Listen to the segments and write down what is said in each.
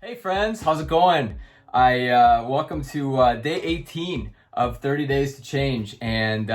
Hey friends, how's it going? Welcome to day 18 of 30 Days to Change, and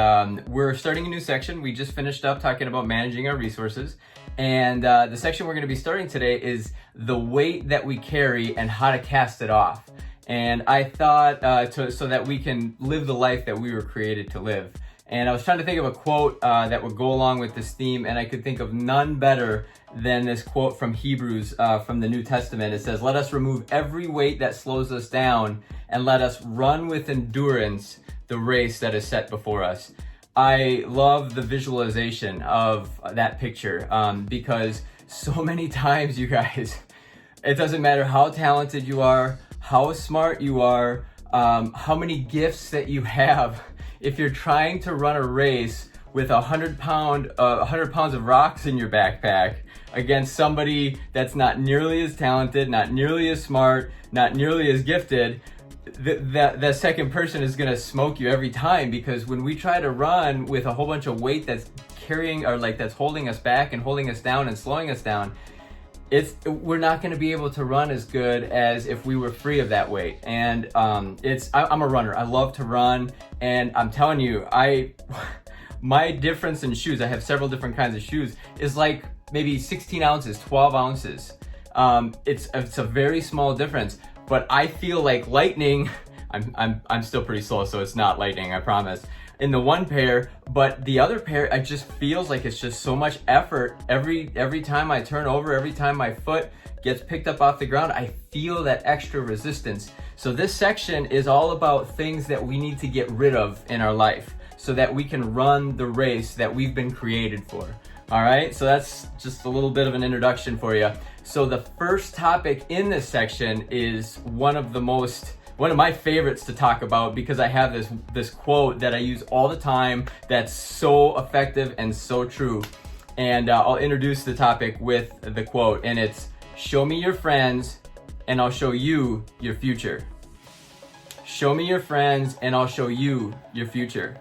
we're starting a new section. We just finished up talking about managing our resources, and the section we're going to be starting today is the weight that we carry and how to cast it off. And I thought so that we can live the life that we were created to live. And I was trying to think of a quote that would go along with this theme, and I could think of none better than this quote from Hebrews from the New Testament. It says, "Let us remove every weight that slows us down, and let us run with endurance the race that is set before us." I love the visualization of that picture because so many times, you guys, it doesn't matter how talented you are, how smart you are, how many gifts that you have. If you're trying to run a race with 100 pounds of rocks in your backpack against somebody that's not nearly as talented, not nearly as smart, not nearly as gifted, the second person is gonna smoke you every time. Because when we try to run with a whole bunch of weight that's carrying, or like that's holding us back and holding us down and slowing us down, we're not going to be able to run as good as if we were free of that weight. And I'm a runner. I love to run, and I'm telling you, my difference in shoes, I have several different kinds of shoes, is like maybe 16 ounces, 12 ounces. It's a very small difference, but I feel like lightning. I'm still pretty slow, so it's not lightning, I promise, in the one pair, but the other pair, it just feels like it's just so much effort. Every time I turn over, every time my foot gets picked up off the ground, I feel that extra resistance. So this section is all about things that we need to get rid of in our life so that we can run the race that we've been created for. All right, so that's just a little bit of an introduction for you. So the first topic in this section is one of my favorites to talk about, because I have this quote that I use all the time that's so effective and so true. And I'll introduce the topic with the quote, and it's, "Show me your friends and I'll show you your future." Show me your friends and I'll show you your future.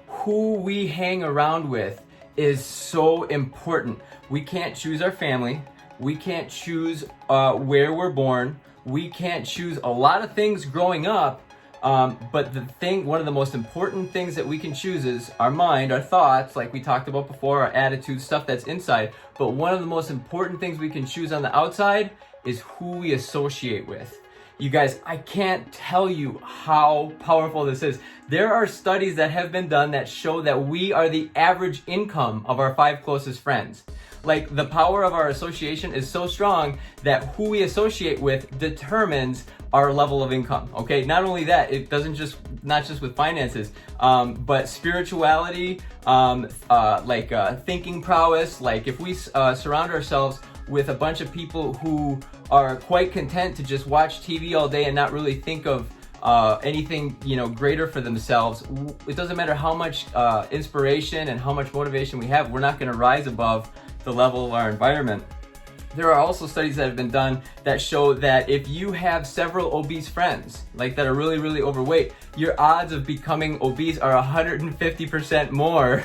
Who we hang around with is so important. We can't choose our family. We can't choose where we're born. We can't choose a lot of things growing up, but one of the most important things that we can choose is our mind, our thoughts, like we talked about before, our attitudes, stuff that's inside. But one of the most important things we can choose on the outside is who we associate with. You guys, I can't tell you how powerful this is. There are studies that have been done that show that we are the average income of our 5 closest friends. Like, the power of our association is so strong that who we associate with determines our level of income. Okay, not only that, it doesn't not just with finances, but spirituality, thinking prowess. Like, if we surround ourselves with a bunch of people who are quite content to just watch TV all day and not really think of anything, greater for themselves, it doesn't matter how much inspiration and how much motivation we have, we're not going to rise above the level of our environment. There are also studies that have been done that show that if you have several obese friends, like that are really, really overweight, your odds of becoming obese are 150% more.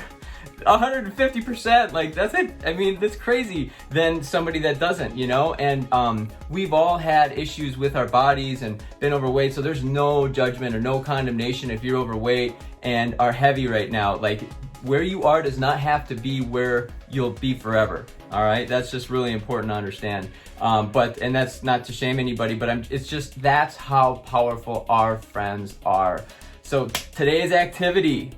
150%, like that's it. I mean, that's crazy, than somebody that doesn't, and we've all had issues with our bodies and been overweight, so there's no judgment or no condemnation if you're overweight and are heavy right now. Like, where you are does not have to be where you'll be forever. All right, that's just really important to understand. And that's not to shame anybody, but it's just, that's how powerful our friends are. So today's activity: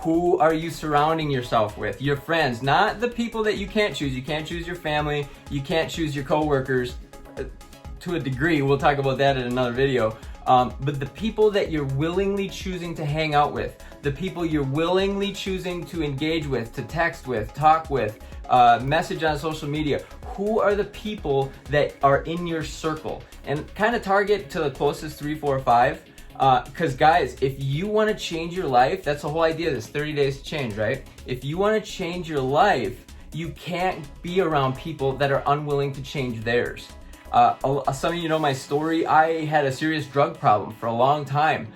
who are you surrounding yourself with? Your friends, not the people that you can't choose. You can't choose your family. You can't choose your coworkers, to a degree. We'll talk about that in another video. But the people that you're willingly choosing to hang out with, the people you're willingly choosing to engage with, to text with, talk with, message on social media, who are the people that are in your circle? And kind of target to the closest 3, 4, 5. Because guys, if you want to change your life, that's the whole idea of this 30 days to change, right? If you want to change your life, you can't be around people that are unwilling to change theirs. Some of you know my story. I had a serious drug problem for a long time.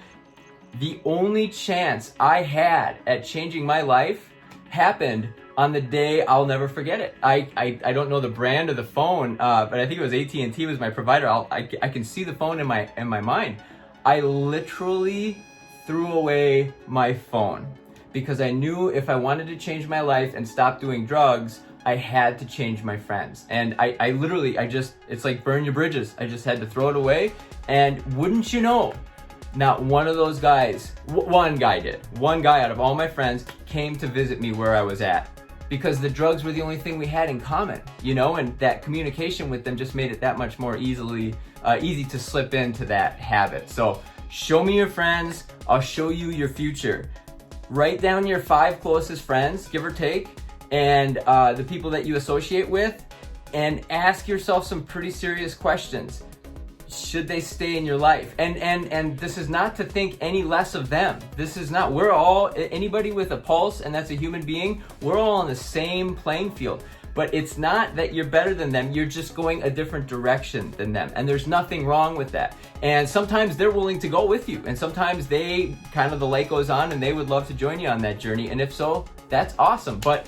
The only chance I had at changing my life happened on the day, I'll never forget it. I don't know the brand of the phone, but I think it was AT&T was my provider. I can see the phone in my mind. I literally threw away my phone because I knew if I wanted to change my life and stop doing drugs, I had to change my friends. And I literally, it's like burn your bridges. I just had to throw it away. And wouldn't you know, not one of those guys, one guy did. One guy out of all my friends came to visit me where I was at, because the drugs were the only thing we had in common, you know, and that communication with them just made it that much more easy to slip into that habit. So show me your friends, I'll show you your future. Write down your 5 closest friends, give or take, and the people that you associate with, and ask yourself some pretty serious questions. Should they stay in your life? And this is not to think any less of them. This is not, we're all, anybody with a pulse, and that's a human being, we're all on the same playing field. But it's not that you're better than them, you're just going a different direction than them. And there's nothing wrong with that. And sometimes they're willing to go with you. And sometimes the light goes on and they would love to join you on that journey. And if so, that's awesome. But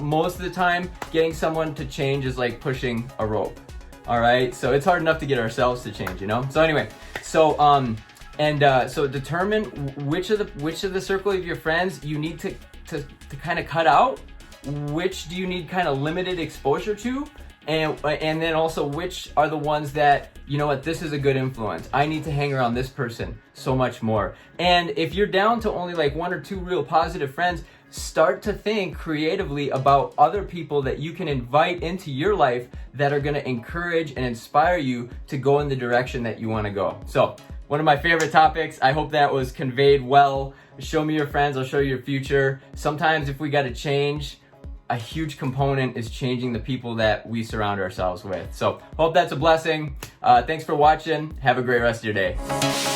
most of the time, getting someone to change is like pushing a rope. All right, so it's hard enough to get ourselves to change, you know? So anyway, so determine which of the circle of your friends you need to kind of cut out. Which do you need kind of limited exposure to? And then also which are the ones that, you know what, this is a good influence. I need to hang around this person so much more. And if you're down to only like 1 or 2 real positive friends, start to think creatively about other people that you can invite into your life that are going to encourage and inspire you to go in the direction that you want to go. So, one of my favorite topics. I hope that was conveyed well. Show me your friends, I'll show you your future. Sometimes if we got to change, a huge component is changing the people that we surround ourselves with. So, hope that's a blessing. Thanks for watching. Have a great rest of your day.